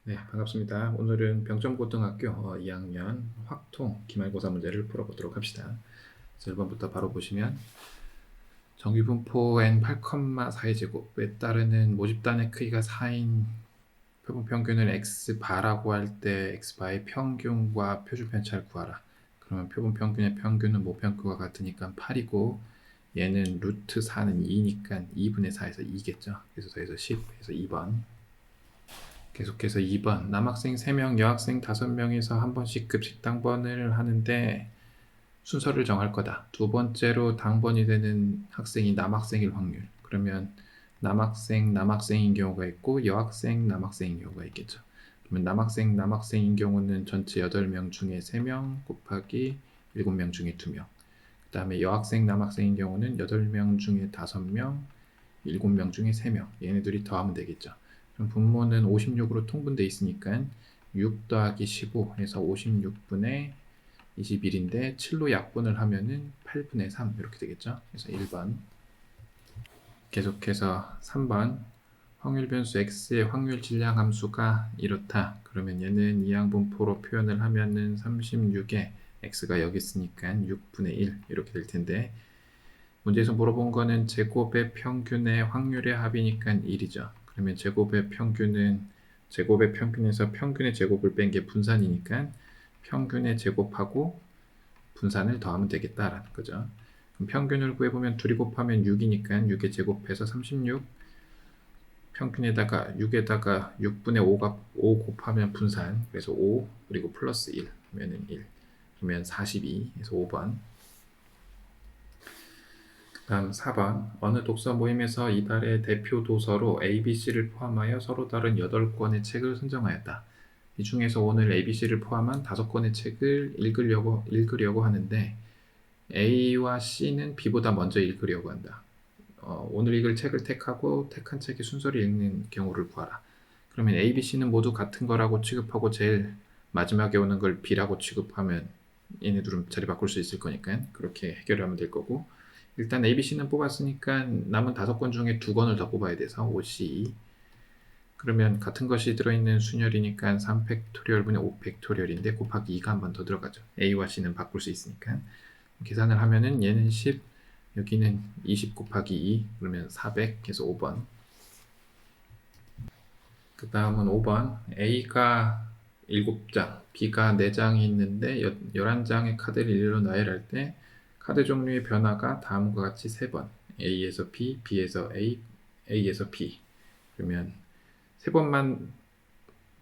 네, 반갑습니다. 오늘은 병점고등학교 2학년 확통 기말고사 문제를 풀어보도록 합시다. 1번부터 바로 보시면 정규분포 n 8,4의 제곱에 따르는 모집단의 크기가 4인 표본 평균을 x바라고 할 때 x바의 평균과 표준 편차를 구하라. 그러면 표본 평균의 평균은 모평수가 같으니까 8이고 얘는 루트 4는 2니까 2분의 4에서 2겠죠. 그래서 더해서 10, 그래서 2번. 계속해서 2번 남학생 3명, 여학생 5명에서 한 번씩 급식 당번을 하는데 순서를 정할 거다. 두 번째로 당번이 되는 학생이 남학생일 확률. 그러면 남학생인 경우가 있고 여학생, 남학생인 경우가 있겠죠. 그러면 남학생인 경우는 전체 8명 중에 3명 곱하기 7명 중에 2명. 그 다음에 여학생, 남학생인 경우는 8명 중에 5명, 7명 중에 3명. 얘네들이 더하면 되겠죠. 그럼 분모는 56으로 통분돼 있으니까 6 더하기 15 해서 56분의 21인데 7로 약분을 하면은 8분의 3 이렇게 되겠죠. 그래서 1번. 계속해서 3번 확률 변수 x의 확률 질량 함수가 이렇다. 그러면 얘는 이항분포로 표현을 하면은 36에 x가 여기 있으니까 6분의 1 이렇게 될 텐데 문제에서 물어본 거는 제곱의 평균의 확률의 합이니까 1이죠. 그러면 제곱의 평균에서 평균의 제곱을 뺀 게 분산이니까 평균의 제곱하고 분산을 더하면 되겠다라는 거죠. 그럼 평균을 구해보면 둘이 곱하면 6이니까 6의 제곱해서 36 평균에다가 6에다가 6분의 5 곱하면 분산 그래서 5 그리고 플러스 1 하면은 1 그러면 42 그래서 5번. 다음 4번 어느 독서 모임에서 이달의 대표 도서로 ABC를 포함하여 서로 다른 8권의 책을 선정하였다. 이 중에서 오늘 ABC를 포함한 5권의 책을 읽으려고 하는데 A와 C는 B보다 먼저 읽으려고 한다. 오늘 읽을 책을 택하고 택한 책의 순서를 읽는 경우를 구하라. 그러면 A, B, C는 모두 같은 거라고 취급하고 제일 마지막에 오는 걸 B라고 취급하면 얘네 둘은 자리 바꿀 수 있을 거니까 그렇게 해결하면 될 거고 일단 A, B, C는 뽑았으니까 남은 5권 중에 2권을 더 뽑아야 돼서 O, C 그러면 같은 것이 들어있는 순열이니까 3팩토리얼분의 5팩토리얼인데 곱하기 2가 한 번 더 들어가죠. A와 C는 바꿀 수 있으니까 계산을 하면은 얘는 10 여기는 20 곱하기 2 그러면 400 해서 5번. 그 다음은 5번 A가 7장 B가 4장이 있는데 11장의 카드를 일렬로 나열할 때 카드 종류의 변화가 다음과 같이 3번 A에서 B, B에서 A, A에서 B 그러면 3번만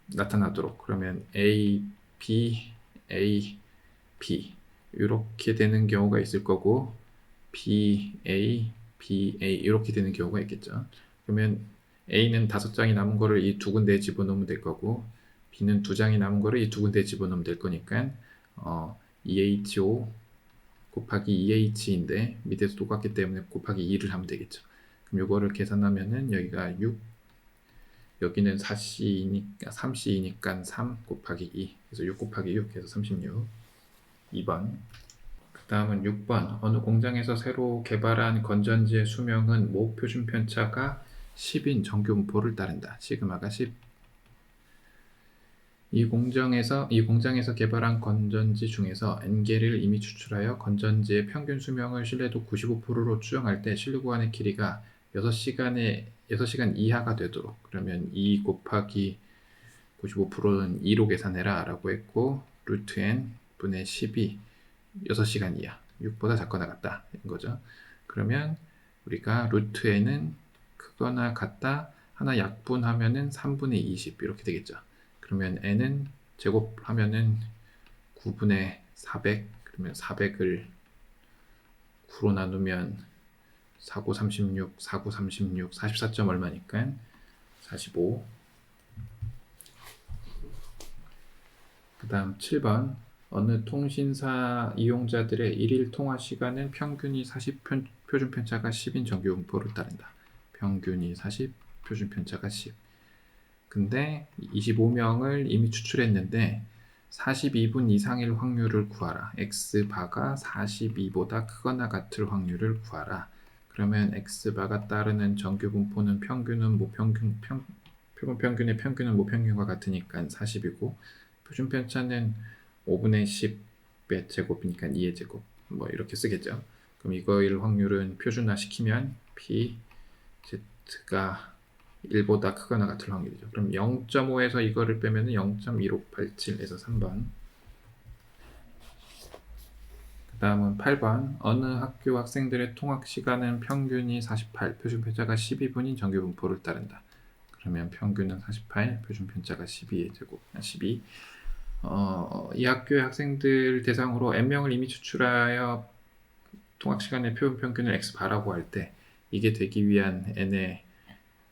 나타나도록 그러면 A, B, A, B 이렇게 되는 경우가 있을 거고 B, A, B, A 이렇게 되는 경우가 있겠죠. 그러면 A는 5장이 남은 거를 이 두 군데에 집어넣으면 될 거고 B는 2장이 남은 거를 이 두 군데에 집어넣으면 될 거니까 EHO 곱하기 EH인데 밑에서 똑같기 때문에 곱하기 2를 하면 되겠죠. 그럼 이거를 계산하면은 여기가 6 여기는 3C이니까 3 곱하기 2 그래서 6 곱하기 6 해서 36 2번. 그 다음은 6번 어느 공장에서 새로 개발한 건전지의 수명은 모 표준 편차가 10인 정규 분포를 따른다. 시그마가 10. 이 공장에서 개발한 건전지 중에서 N개를 이미 추출하여 건전지의 평균 수명을 신뢰도 95%로 추정할 때 신뢰 구간의 길이가 6시간 이하가 되도록 그러면 2 곱하기 95%는 2로 계산해라 라고 했고 루트 n 분의 10이 6시간 이하 6보다 작거나 같다 이런 거죠. 그러면 우리가 루트 n은 크거나 같다 하나 약분하면은 3분의 20 이렇게 되겠죠. 그러면 n은 제곱하면은 9분의 400 그러면 400을 9로 나누면 49, 36, 49, 36, 44점 얼마니까 45. 그 다음 7번 어느 통신사 이용자들의 일일 통화 시간은 평균이 40 표준 편차가 10인 정규 분포를 따른다. 평균이 40 표준 편차가 10 근데 25명을 이미 추출했는데 42분 이상일 확률을 구하라. x바가 42보다 크거나 같을 확률을 구하라. 그러면 x바가 따르는 정규 분포는 평균은 표본 평균의 평균은 모평균과 같으니까 40이고 표준 편차는 5분의 10의 제곱이니까 2의 제곱 뭐 이렇게 쓰겠죠. 그럼 이거일 확률은 표준화 시키면 p z가 1보다 크거나 같을 확률이죠. 그럼 0.5에서 이거를 빼면 0.1587에서 3번. 그 다음은 8번. 어느 학교 학생들의 통학 시간은 평균이 48, 표준 편차가 12분인 정규 분포를 따른다. 그러면 평균은 48, 표준 편차가 12의 제곱, 12. 이 학교의 학생들 대상으로 n명을 이미 추출하여 통학 시간의 표준 평균을 x바라고 할 때 이게 되기 위한 n의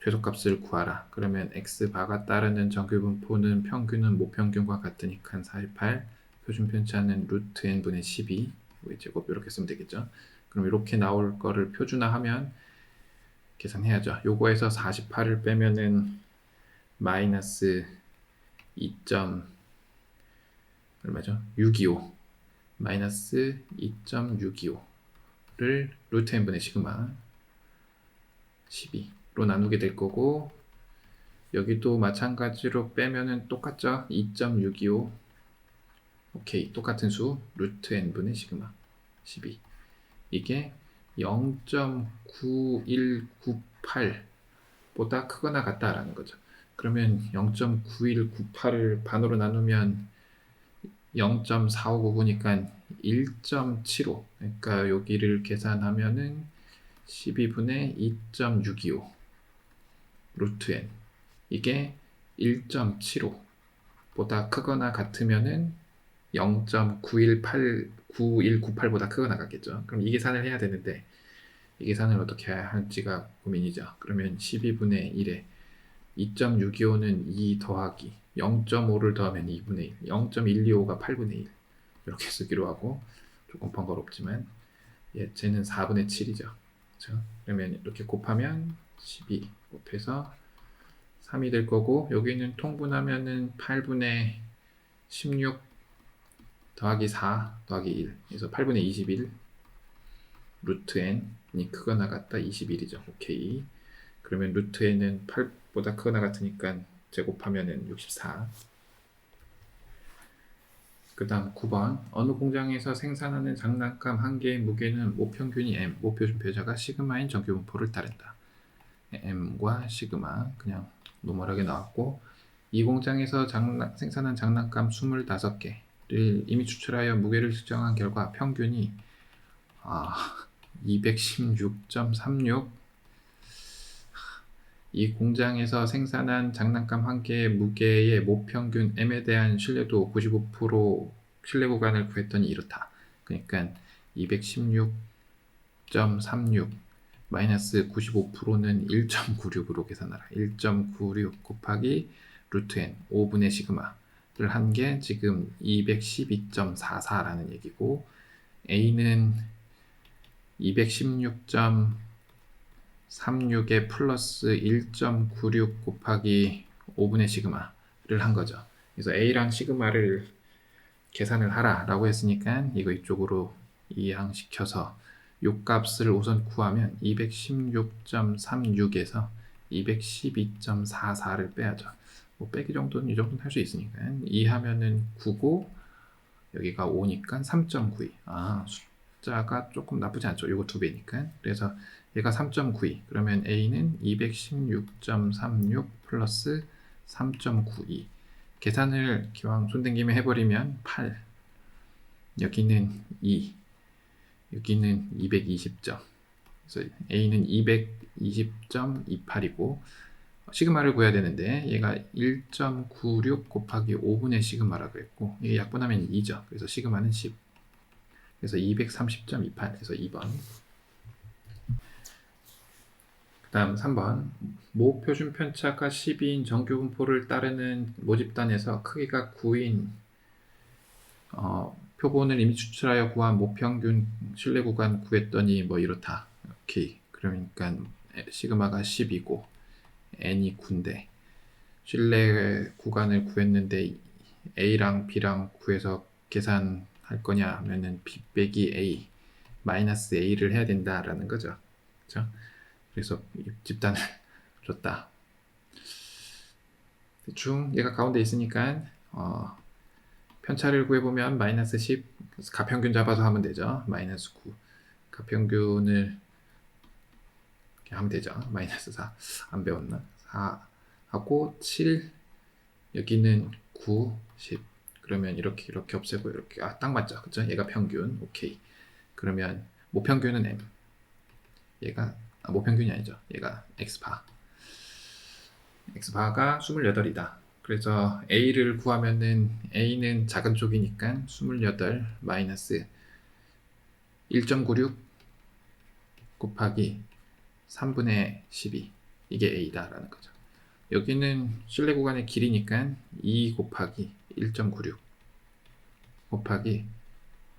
최소값을 구하라. 그러면 x바가 따르는 정규 분포는 평균은 모평균과 같으니까 48, 표준 편차는 루트 n분의 12 제곱 이렇게 쓰면 되겠죠. 그럼 이렇게 나올 거를 표준화하면 계산해야죠. 요거에서 48을 빼면은 마이너스 2. 얼마죠? 625 마이너스 2.625를 루트 n분의 시그마 12로 나누게 될 거고, 여기도 마찬가지로 빼면은 똑같죠? 2.625 오케이, 똑같은 수 루트 n분의 시그마 12. 이게 0.9198보다 크거나 같다라는 거죠. 그러면 0.9198을 반으로 나누면 0.4599니까 1.75. 그러니까 여기를 계산하면은 12분의 2.625 루트 n. 이게 1.75보다 크거나 같으면은 0.9198보다 크거나 같겠죠. 그럼 이 계산을 해야 되는데 이 계산을 어떻게 할지가 고민이죠. 그러면 12분의 1에 2.625는 2 더하기 0.5를 더하면 2분의 1, 0.125가 8분의 1 이렇게 쓰기로 하고, 조금 번거롭지만 쟤는 4분의 7이죠. 그렇죠? 그러면 이렇게 곱하면 12 곱해서 3이 될 거고, 여기는 통분하면은 8분의 16 더하기 4 더하기 1 그래서 8분의 21 루트 n이 크거나 같다 21이죠. 오케이. 그러면 루트 n은 8보다 크거나 같으니까 제곱하면은 64. 그 다음 9번. 어느 공장에서 생산하는 장난감 한 개의 무게는 모평균이 m, 모표준 표자가 시그마인 정규 분포를 따른다. m과 시그마 그냥 노멀하게 나왔고, 이 공장에서 생산한 장난감 25개를 이미 추출하여 무게를 측정한 결과 평균이 216.36. 이 공장에서 생산한 장난감 한 개의 무게의 모평균 m에 대한 신뢰도 95% 신뢰 구간을 구했더니 이렇다. 그러니까 216.36 마이너스 95%는 1.96으로 계산하라. 1.96 곱하기 루트 n 5분의 시그마를 한 게 지금 212.44라는 얘기고, a는 216.36에 플러스 1.96 곱하기 5분의 시그마를 한 거죠. 그래서 a랑 시그마를 계산을 하라 라고 했으니까 이거 이쪽으로 이항시켜서 요 값을 우선 구하면 216.36에서 212.44를 빼야죠. 뭐 빼기 정도는 이 정도는 할 수 있으니까 2 하면은 9고 여기가 5니까 3.92. 숫자가 조금 나쁘지 않죠. 요거 2배니까. 그래서 얘가 3.92. 그러면 a는 216.36 플러스 3.92. 계산을 기왕 손댄 김에 해버리면 8. 여기는 2. 여기는 220점. 그래서 a는 220.28이고 시그마를 구해야 되는데 얘가 1.96 곱하기 5분의 시그마라고 했고 이게 약분하면 2죠. 그래서 시그마는 10. 그래서 230.28. 그래서 2번. 그 다음 3번. 모 표준 편차가 12인 정규 분포를 따르는 모집단에서 크기가 9인 표본을 이미 추출하여 구한 모평균 신뢰 구간 구했더니 뭐 이렇다. 오케이. 그러니까 시그마가 10이고 n이 9인데 신뢰 구간을 구했는데 a랑 b랑 구해서 계산할 거냐 하면은 b 빼기 a 마이너스 a를 해야 된다라는 거죠. 그렇죠? 그래서 집단을 줬다. 대충 얘가 가운데 있으니까 편차를 구해보면 마이너스 10, 가평균 잡아서 하면 되죠. 마이너스 9, 가평균을 이렇게 하면 되죠. 마이너스 4, 안 배웠나? 4 하고 7, 여기는 9, 10. 그러면 이렇게 없애고 이렇게 딱 맞죠, 그죠? 얘가 평균. 오케이. 그러면 모평균은 m. 얘가 모평균이 아니죠. 얘가 x바. x바가 28이다. 그래서 a를 구하면은 a는 작은 쪽이니까 28 마이너스 1.96 곱하기 3분의 12, 이게 a다 라는 거죠. 여기는 실내 구간의 길이니까 2 곱하기 1.96 곱하기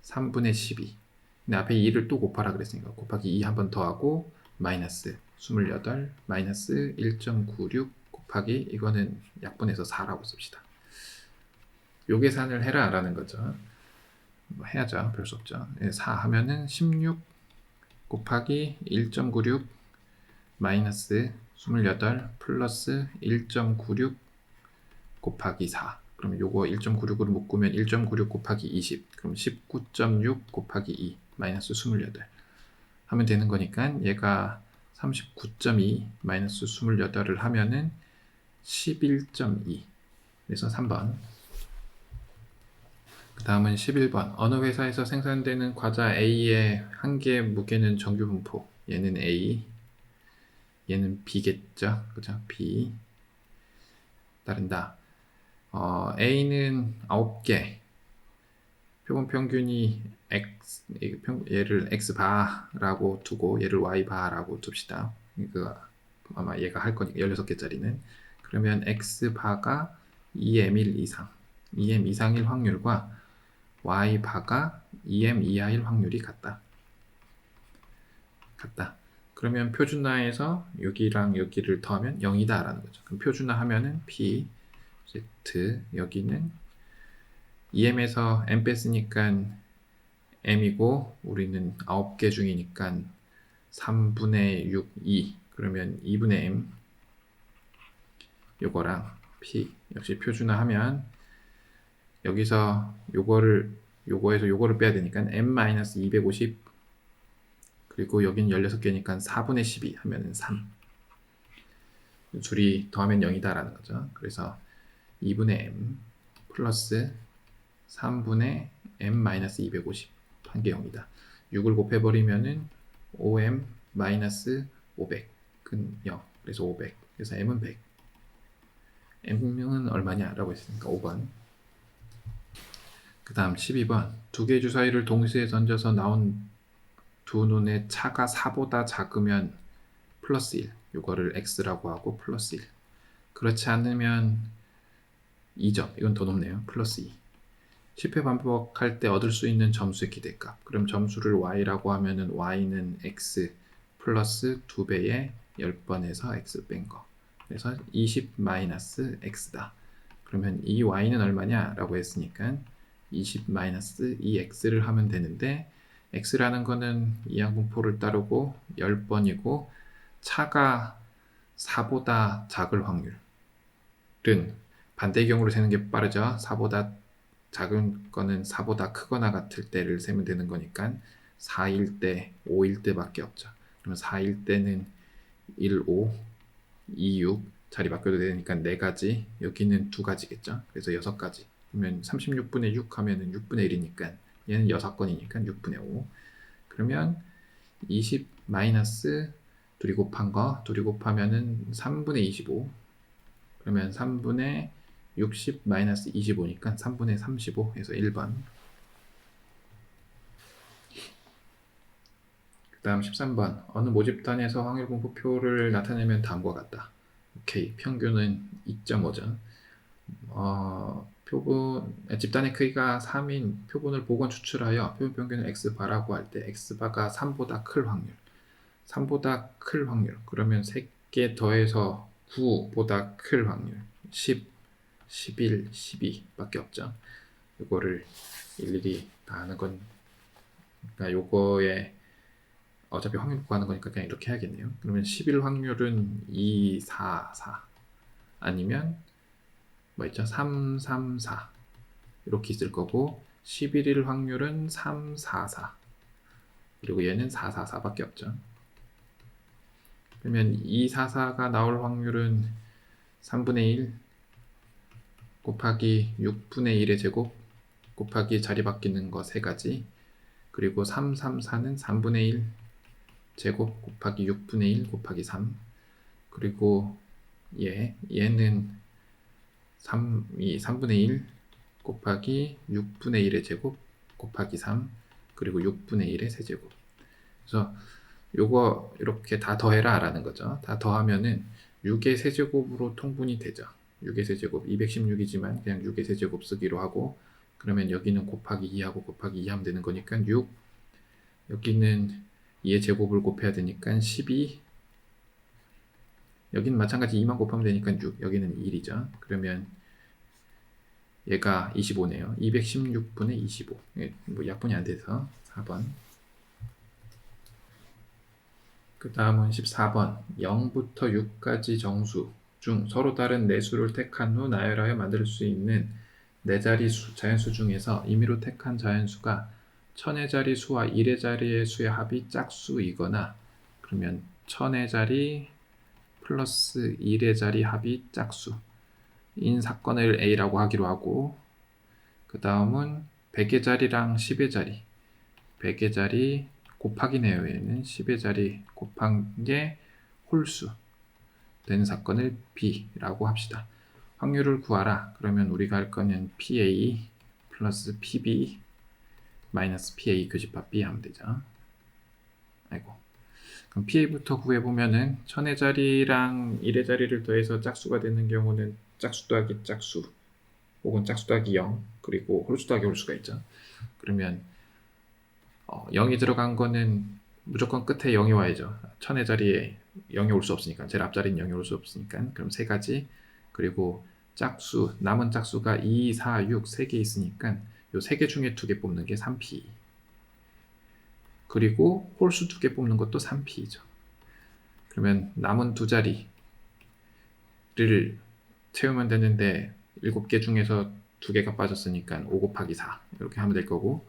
3분의 12. 근데 앞에 2를 또 곱하라 그랬으니까 곱하기 2 한 번 더 하고 마이너스 28 마이너스 1.96 곱하기, 이거는 약분해서 4라고 씁시다. 요 계산을 해라 라는 거죠. 뭐 해야죠. 별 수 없죠. 4 하면은 16 곱하기 1.96 마이너스 28 플러스 1.96 곱하기 4. 그럼 요거 1.96으로 묶으면 1.96 곱하기 20. 그럼 19.6 곱하기 2 마이너스 28 하면 되는 거니까 얘가 39.2 마이너스 28을 하면은 11.2. 그래서 3번. 그 다음은 11번. 어느 회사에서 생산되는 과자 A의 한 개의 무게는 정규 분포. 얘는 A, 얘는 B겠죠. 그죠? B. 따른다. A는 9개. 표본 평균이 X, 얘를 X바라고 두고 얘를 Y바라고 둡시다. 아마 얘가 할 거니까 16개짜리는. 그러면 X바가 2M1 이상, 2M 이상일 확률과 Y바가 2M 이하일 확률이 같다. 그러면 표준화해서 여기랑 여기를 더하면 0이다 라는 거죠. 그럼 표준화 하면은 P, Z, 여기는 2M에서 M 뺐으니까 M이고 우리는 9개 중이니까 3분의 6, 2. 그러면 2분의 M, 요거랑 P 역시 표준화하면 여기서 요거에서 요거를 빼야 되니까 M-250, 그리고 여기는 16개니까 4분의 12 하면은 3. 줄이 더하면 0이다 라는 거죠. 그래서 2분의 M 플러스 3분의 M-250 한 개 0이다. 6을 곱해버리면은 5M 마이너스 500은 0. 그래서 500. 그래서 M은 100. M은 얼마냐 라고 했으니까 5번. 그 다음 12번. 두 개 주사위를 동시에 던져서 나온 두 눈의 차가 4보다 작으면 플러스 1. 이거를 X라고 하고 플러스 1. 그렇지 않으면 2점. 이건 더 높네요. 플러스 2. 10회 반복할 때 얻을 수 있는 점수의 기대값. 그럼 점수를 Y라고 하면은 Y는 X 플러스 2배의 10번에서 X 뺀 거. 그래서 20 마이너스 X다. 그러면 이 Y는 얼마냐 라고 했으니까 20 마이너스 이 X를 하면 되는데, X라는 거는 이항분포를 따르고 10번이고 차가 4보다 작을 확률은 반대의 경우로 세는 게 빠르죠. 4보다 작은 거는 4보다 크거나 같을 때를 세면 되는 거니까 4일 때, 5일 때밖에 없죠. 그러면 4일 때는 1, 5, 2, 6 자리 바뀌어도 되니까 4가지, 여기는 2가지겠죠. 그래서 6가지. 그러면 36분의 6 하면은 6분의 1이니까 얘는 6건이니까 6분의 5. 그러면 20 마이너스 둘이 곱한 거, 둘이 곱하면은 3분의 25. 그러면 3분의 60 마이너스 25니까 3분의 35 해서 1번. 그 다음 13번. 어느 모집단에서 확률 분포표를 나타내면 다음과 같다. 오케이. 평균은 2.5죠. 집단의 크기가 3인 표본을 보건 추출하여 표본 평균을 X바라고 할 때 X바가 3보다 클 확률. 3보다 클 확률. 그러면 3개 더해서 9보다 클 확률. 10, 11, 12 밖에 없죠. 이거를 일일이 다 하는 건, 그러니까 요거에 어차피 확률 구하는 거니까 그냥 이렇게 해야겠네요. 그러면 11 확률은 2, 4, 4 아니면 뭐 있죠? 3, 3, 4 이렇게 있을 거고 11일 확률은 3, 4, 4 그리고 얘는 4, 4, 4밖에 없죠. 그러면 2, 4, 4가 나올 확률은 3분의 1 곱하기 6분의 1의 제곱 곱하기 자리 바뀌는 거 3가지 그리고 3, 3, 4는 3분의 1 제곱 곱하기 6분의 1 곱하기 3 그리고 얘는 3분의 1 곱하기 6분의 1의 제곱 곱하기 3 그리고 6분의 1의 세제곱. 그래서 요거 이렇게 다 더해라 라는 거죠. 다 더하면은 6의 세제곱으로 통분이 되죠. 6의 세제곱 216이지만 그냥 6의 세제곱 쓰기로 하고 그러면 여기는 곱하기 2하고 곱하기 2 하면 되는 거니까 6 여기는 2의 제곱을 곱해야 되니까 12 여기는 마찬가지 2만 곱하면 되니까 6 여기는 1이죠. 그러면 얘가 25네요. 216분의 25 뭐 약분이 안 돼서 4번 그 다음은 14번 0부터 6까지 정수 중 서로 다른 내수를 택한 후 나열하여 만들 수 있는 4자리 자연수 중에서 임의로 택한 자연수가 1000의 자리 수와 1의 자리의 수의 합이 짝수이거나 그러면 1000의 자리 플러스 1의 자리 합이 짝수인 사건을 A라고 하기로 하고 그 다음은 100의 자리랑 10의 자리 100의 자리 곱하기네요. 얘는 10의 자리 곱한 게 홀수 되는 사건을 B라고 합시다. 확률을 구하라. 그러면 우리가 할 거는 PA 플러스 PB 마이너스 PA 교집합 B 하면 되죠. 아이고. 그럼 PA부터 구해보면은 1000의 자리랑 1의 자리를 더해서 짝수가 되는 경우는 짝수 더하기 짝수 혹은 짝수 더하기 0 그리고 홀수 더하기 홀수가 있죠. 그러면 0이 들어간 거는 무조건 끝에 0이 와야죠. 1000의 자리에 0이 올 수 없으니까 제일 앞자리는 0이 올 수 없으니까 그럼 3가지 그리고 짝수 남은 짝수가 2, 4, 6 3개 있으니까 요 3개 중에 2개 뽑는 게 3P 그리고 홀수 2개 뽑는 것도 3P죠. 그러면 남은 두 자리를 채우면 되는데 7개 중에서 2개가 빠졌으니까 5 곱하기 4 이렇게 하면 될 거고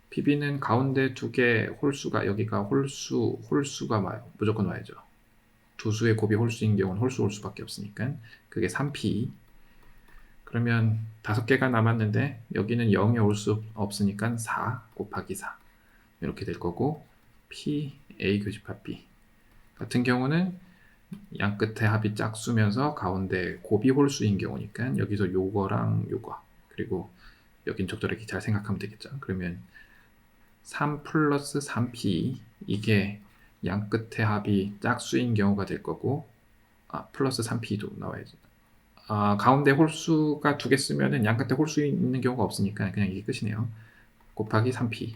PB는 가운데 2개 홀수가 여기가 홀수가 무조건 와야죠. 두 수의 곱이 홀수인 경우는 홀수밖에 없으니까 그게 3P 그러면 5개가 남았는데 여기는 0이 올 수 없으니까 4 곱하기 4 이렇게 될 거고 PA 교집합 B 같은 경우는 양 끝에 합이 짝수면서 가운데 곱이 홀수인 경우니까 여기서 요거랑 요거 그리고 여긴 적절하게 잘 생각하면 되겠죠. 그러면 3 플러스 3P 이게 양 끝에 합이 짝수인 경우가 될 거고 플러스 3P도 나와야지. 가운데 홀수가 2개 쓰면은 양 끝에 홀수 있는 경우가 없으니까 그냥 이게 끝이네요. 곱하기 3P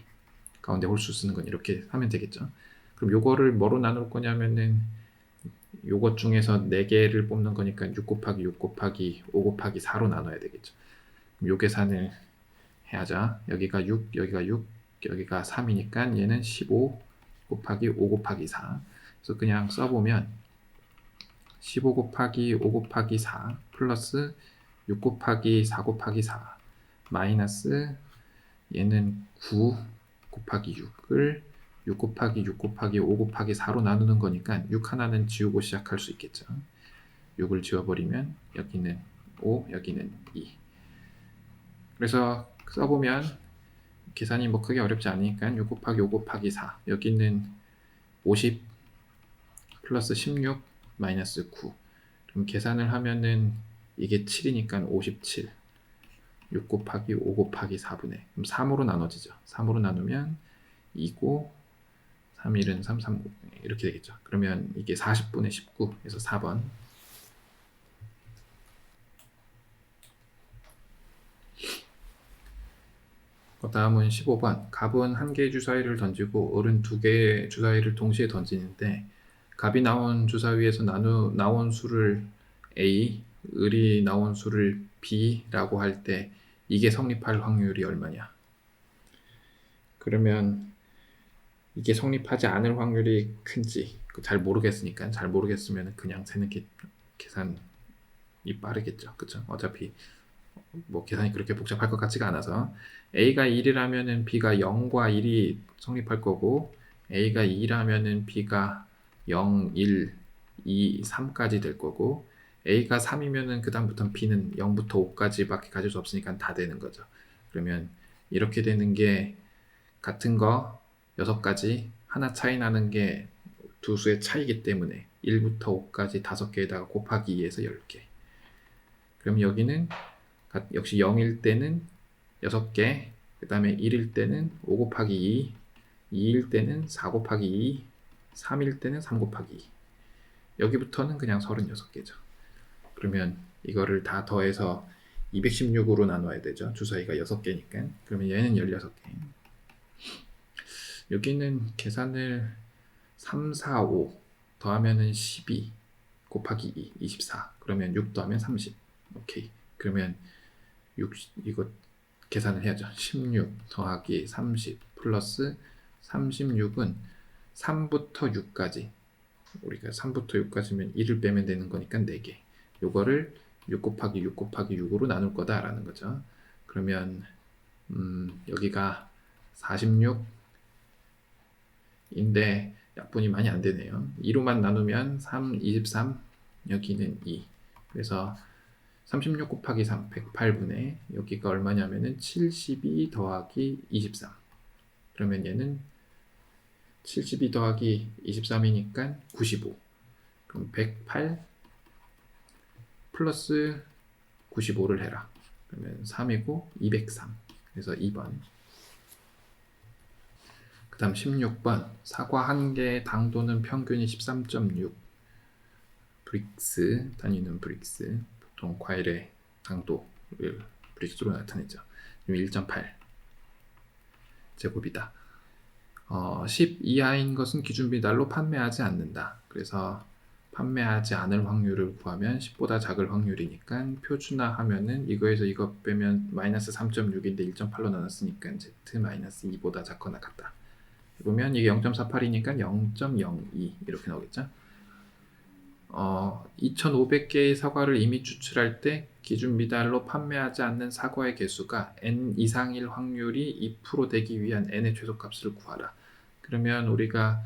가운데 홀수 쓰는 건 이렇게 하면 되겠죠. 그럼 요거를 뭐로 나눌 거냐면은 요것 중에서 4개를 뽑는 거니까 6 곱하기 6 곱하기 5 곱하기 4로 나눠야 되겠죠. 그럼 요 계산을 해야죠. 여기가 6, 여기가 6, 여기가 3이니까 얘는 15 곱하기 5 곱하기 4 그래서 그냥 써보면 15 곱하기 5 곱하기 4 플러스 6 곱하기 4 곱하기 4 마이너스 얘는 9 곱하기 6을 6 곱하기 6 곱하기 5 곱하기 4로 나누는 거니까 6 하나는 지우고 시작할 수 있겠죠. 6을 지워버리면 여기는 5, 여기는 2 그래서 써보면 계산이 뭐 크게 어렵지 않으니까 6 곱하기 5 곱하기 4 여기는 50 플러스 16 마이너스 9 그럼 계산을 하면은 이게 7이니까 57 6 곱하기 5 곱하기 4분의 그럼 3으로 나눠지죠. 3으로 나누면 2고 3, 1은 3, 3 이렇게 되겠죠. 그러면 이게 40분의 19에서 4번 그 다음은 15번 갑은 1개의 주사위를 던지고 을은 2개의 주사위를 동시에 던지는데 갑이 나온 주사위에서 나온 수를 A, 을이 나온 수를 B라고 할 때 이게 성립할 확률이 얼마냐? 그러면 이게 성립하지 않을 확률이 큰지 잘 모르겠으니까 잘 모르겠으면 그냥 세는 게 계산 빠르겠죠. 그쵸? 어차피 뭐 계산이 그렇게 복잡할 것 같지가 않아서 A가 1이라면은 B가 0과 1이 성립할 거고 A가 2라면은 B가 0, 1, 2, 3까지 될 거고 A가 3이면은 그 다음부터는 B는 0부터 5까지밖에 가질 수 없으니까 다 되는 거죠. 그러면 이렇게 되는 게 같은 거 6가지 하나 차이 나는 게 두 수의 차이기 때문에 1부터 5까지 5개에다가 곱하기 2에서 10개. 그럼 여기는 역시 0일 때는 6개, 그 다음에 1일 때는 5 곱하기 2, 2일 때는 4 곱하기 2, 3일 때는 3 곱하기 2. 여기부터는 그냥 36개죠. 그러면 이거를 다 더해서 216으로 나눠야 되죠. 주사위가 6개니까. 그러면 얘는 16개. 여기는 계산을 3, 4, 5 더하면은 12 곱하기 2, 24. 그러면 6 더하면 30. 오케이. 그러면 6, 이거 계산을 해야죠. 16 더하기 30 플러스 36은 3부터 6까지. 우리가 3부터 6까지면 1을 빼면 되는 거니까 4개. 요거를 6 곱하기 6 곱하기 6으로 나눌 거다라는 거죠. 그러면 여기가 46인데 약분이 많이 안 되네요. 2로만 나누면 3, 23, 여기는 2. 그래서 36 곱하기 3, 108분의 여기가 얼마냐면은 72 더하기 23. 그러면 얘는 72 더하기 23이니까 95. 그럼 108 플러스 95를 해라. 그러면 3이고 203. 그래서 2번. 그 다음 16번. 사과 한 개의 당도는 평균이 13.6. 브릭스, 단위는 브릭스. 보통 과일의 당도를 브릭스로 나타내죠. 1.8 제곱이다. 10 이하인 것은 기준 배달로 판매하지 않는다. 그래서 판매하지 않을 확률을 구하면 10보다 작을 확률이니까 표준화하면은 이거에서 이거 빼면 마이너스 3.6인데 1.8로 나눴으니까 Z 마이너스 2보다 작거나 같다. 보면 이게 0.48이니까 0.02 이렇게 나오겠죠. 2,500개의 사과를 이미 추출할 때 기준 미달로 판매하지 않는 사과의 개수가 n 이상일 확률이 2% 되기 위한 n의 최소값을 구하라. 그러면 우리가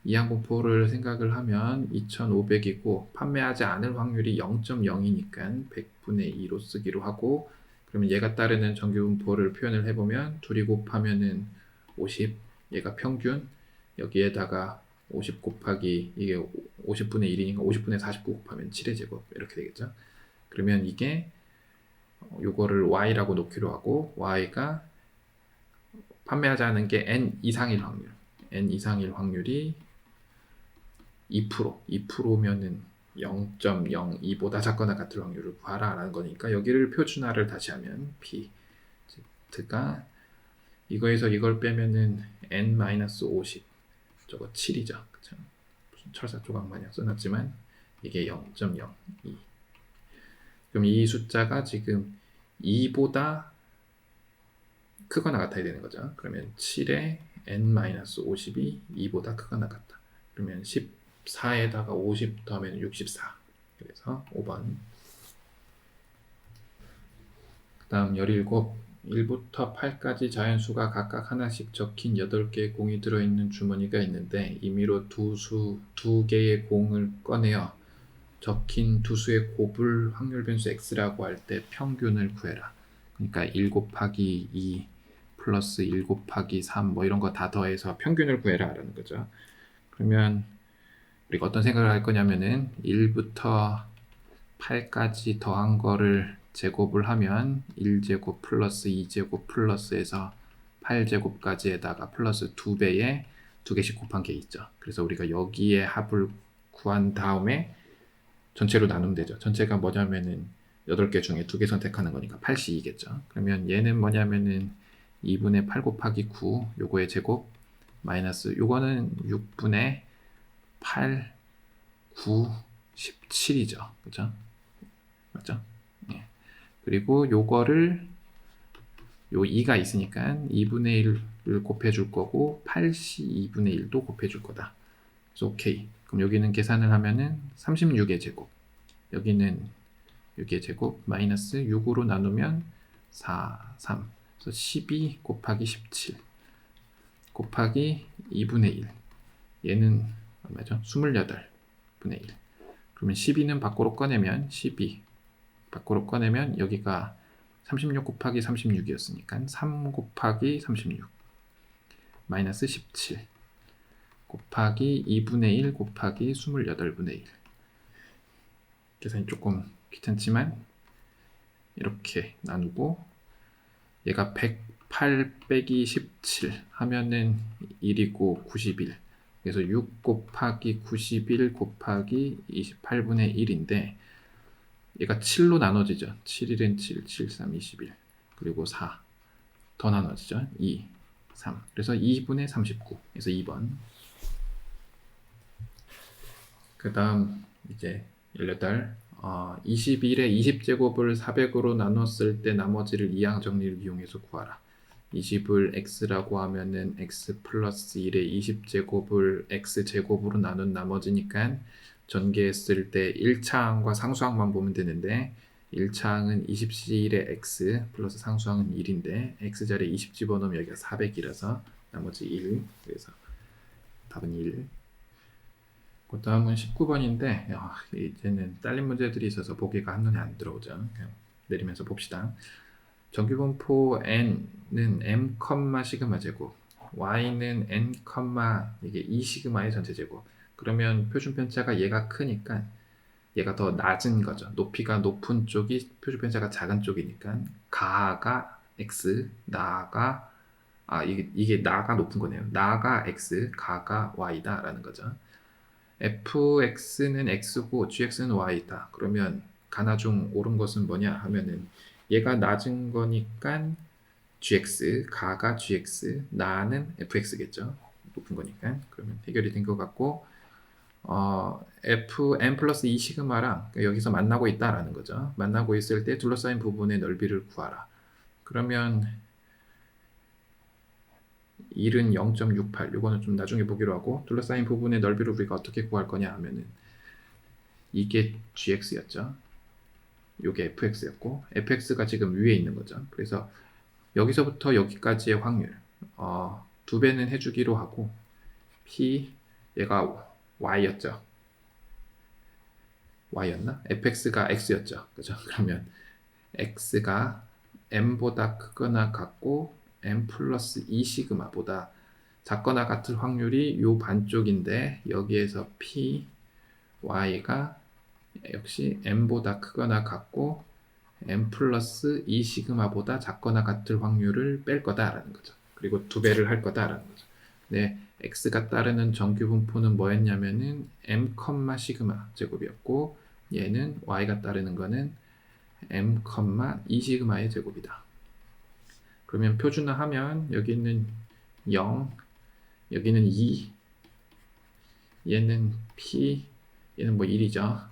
이항공포를 생각을 하면 2,500이고 판매하지 않을 확률이 0.0이니까 100분의 2로 쓰기로 하고 그러면 얘가 따르는 정규분포를 표현을 해보면 둘이 곱하면은 50, 얘가 평균, 여기에다가 50 곱하기 이게 50분의 1이니까 50분의 49 곱하면 7의 제곱 이렇게 되겠죠. 그러면 이게 요거를 y라고 놓기로 하고 y가 판매하지 않은 게 n 이상일 확률, n 이상일 확률이 2%, 2%면은 0.02보다 작거나 같을 확률을 구하라 라는 거니까 여기를 표준화를 다시 하면 p z가 이거에서 이걸 빼면은 n-50 저거 7이죠. 그쵸? 무슨 철사 조각 마냥 써놨지만 이게 0.02. 그럼 이 숫자가 지금 2보다 크거나 같아야 되는 거죠. 그러면 7에 n-50이 2보다 크거나 같다. 그러면 14에다가 50 더하면 64. 그래서 5번. 그 다음 17. 1부터 8까지 자연수가 각각 하나씩 적힌 8개의 공이 들어있는 주머니가 있는데 임의로 두 개의 공을 꺼내어 적힌 두 수의 곱을 확률 변수 x라고 할 때 평균을 구해라. 그러니까 1 곱하기 2 플러스 1 곱하기 3 뭐 이런 거 다 더해서 평균을 구해라 라는 거죠. 그러면 우리가 어떤 생각을 할 거냐면은 1부터 8까지 더한 거를 제곱을 하면 1제곱 플러스 2제곱 플러스에서 8제곱까지에다가 플러스 2배에 2개씩 곱한 게 있죠. 그래서 우리가 여기에 합을 구한 다음에 전체로 나누면 되죠. 전체가 뭐냐면은 8개 중에 2개 선택하는 거니까 8C이겠죠. 그러면 얘는 뭐냐면은 2분의 8 곱하기 9 요거의 제곱 마이너스 요거는 6분의 8, 9, 17이죠. 그죠? 맞죠? 예. 그리고 요거를 요 2가 있으니까 2분의 1을 곱해줄 거고 8C 2분의 1도 곱해줄 거다. 그래서 오케이. 그럼 여기는 계산을 하면은 36의 제곱. 여기는 여기에 제곱 마이너스 6으로 나누면 4, 3. 그래서 12 곱하기 17 곱하기 2분의 1. 얘는 얼마죠? 28분의 1. 그러면 12는 밖으로 꺼내면 12 밖으로 꺼내면 여기가 36 곱하기 36이었으니까 3 곱하기 36 마이너스 17 곱하기 2분의 1 곱하기 28분의 1. 계산이 조금 귀찮지만 이렇게 나누고 얘가 108 빼기 17 하면은 1이고 91. 그래서 6 곱하기 91 곱하기 28분의 1인데 얘가 7로 나눠지죠. 7, 1은 7, 7, 3, 21. 그리고 4. 더 나눠지죠. 2, 3. 그래서 2분의 39. 그래서 2번. 그 다음 이제 18. 21의 20제곱을 400으로 나눴을 때 나머지를 이항 정리를 이용해서 구하라. 20을 x라고 하면은 x 플러스 1의 20제곱을 x제곱으로 나눈 나머지니까 전개했을 때 1차항과 상수항만 보면 되는데 1차항은 20cl의 x 플러스 상수항은 1인데 x자리에 20 집어넣으면 여기가 400이라서 나머지 1. 그래서 답은 1. 그 다음은 19번인데 이제는 딸린 문제들이 있어서 보기가 한눈에 안 들어오죠. 그냥 내리면서 봅시다. 정규분포 n는 m, 시그마 제곱, y는 n, 이게 2 시그마의 전체 제곱. 그러면 표준 편차가 얘가 크니까 얘가 더 낮은 거죠. 높이가 높은 쪽이 표준 편차가 작은 쪽이니까 가가 x, 나가 이게 나가 높은 거네요. 나가 x, 가가 y다라는 거죠. fx는 x고 gx는 y다. 그러면 가나 중 옳은 것은 뭐냐 하면은 얘가 낮은 거니까 gx, 가가 gx, 나는 fx겠죠. 높은 거니까. 그러면 해결이 된 것 같고 fn 플러스 2 시그마랑 여기서 만나고 있다라는 거죠. 만나고 있을 때 둘러싸인 부분의 넓이를 구하라. 그러면 1은 0.68. 이거는 좀 나중에 보기로 하고 둘러싸인 부분의 넓이를 우리가 어떻게 구할 거냐 하면은 이게 gx였죠. 이게 fx였고 fx가 지금 위에 있는 거죠. 그래서 여기서부터 여기까지의 확률 2배는 해주기로 하고 p 얘가 y였죠. y였나? fx가 x였죠. 그죠? 그러면 x가 m보다 크거나 같고 m 플러스 2 시그마보다 작거나 같을 확률이 요 반쪽인데 여기에서 p, y가 역시 m보다 크거나 같고 m 플러스 2 시그마보다 작거나 같을 확률을 뺄 거다라는 거죠. 그리고 2배를 할 거다라는 거죠. 네, x가 따르는 정규 분포는 뭐였냐면은 m, 시그마 제곱이었고 얘는 y가 따르는 거는 m, 2 시그마의 제곱이다. 그러면 표준화하면 여기는 0, 여기는 2, 얘는 p, 얘는 뭐 1이죠.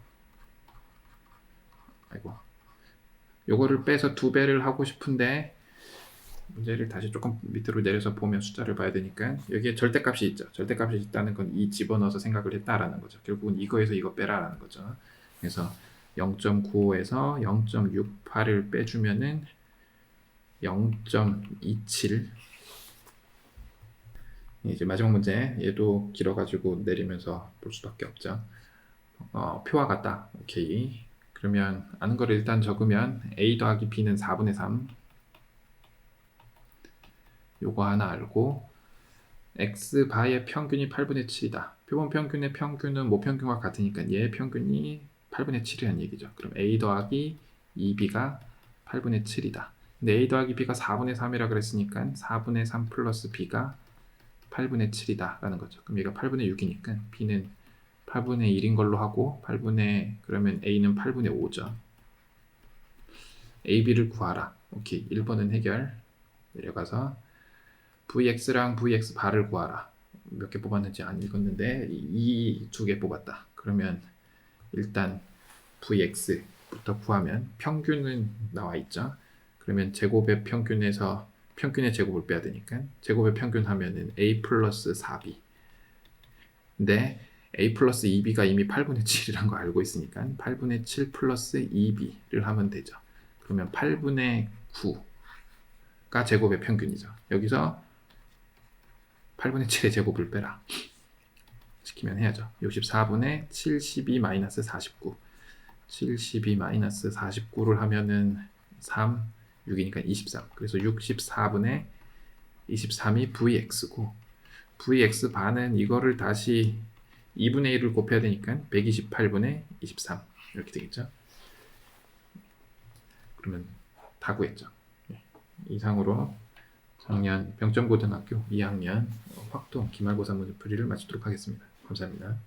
아이고. 요거를 빼서 2배를 하고 싶은데 문제를 다시 조금 밑으로 내려서 보면 숫자를 봐야 되니까 여기에 절대값이 있죠. 절대값이 있다는 건 이 집어넣어서 생각을 했다라는 거죠. 결국은 이거에서 이거 빼라라는 거죠. 그래서 0.95에서 0.68을 빼주면은 0.27. 이제 마지막 문제. 얘도 길어가지고 내리면서 볼 수밖에 없죠. 표와 같다. 오케이. 그러면 아는 거를 일단 적으면 a 더하기 b는 4분의 3. 요거 하나 알고 x 바의 평균이 8분의 7이다. 표본 평균의 평균은 모평균과 같으니까 얘의 평균이 8분의 7이라는 얘기죠. 그럼 a 더하기 2b가 8분의 7이다. 근데 a 더하기 b가 4분의 3이라 그랬으니까 4분의 3 플러스 b가 8분의 7이다 라는 거죠. 그럼 얘가 8분의 6이니까 b는 8분의 1인 걸로 하고 그러면 a는 8분의 5죠. ab를 구하라. 오케이. 1번은 해결. 내려가서 vx랑 vx 바를 구하라. 몇 개 뽑았는지 안 읽었는데 이 두 개 뽑았다. 그러면 일단 vx부터 구하면 평균은 나와 있죠. 그러면 제곱의 평균에서 평균의 제곱을 빼야 되니까 제곱의 평균 하면은 a 플러스 4b. 근데 a 플러스 2b가 이미 8분의 7이란 거 알고 있으니까 8분의 7 플러스 2b를 하면 되죠. 그러면 8분의 9가 제곱의 평균이죠. 여기서 8분의 7의 제곱을 빼라. 시키면 해야죠. 64분의 72 마이너스 49. 72 마이너스 49를 하면은 3, 6이니까 23. 그래서 64분의 23이 Vx고 Vx 반은 이거를 다시 2분의 1을 곱해야 되니까 128분의 23 이렇게 되겠죠. 그러면 다 구했죠. 이상으로 작년 병점고등학교 2학년 확통 기말고사 문제풀이를 마치도록 하겠습니다. 감사합니다.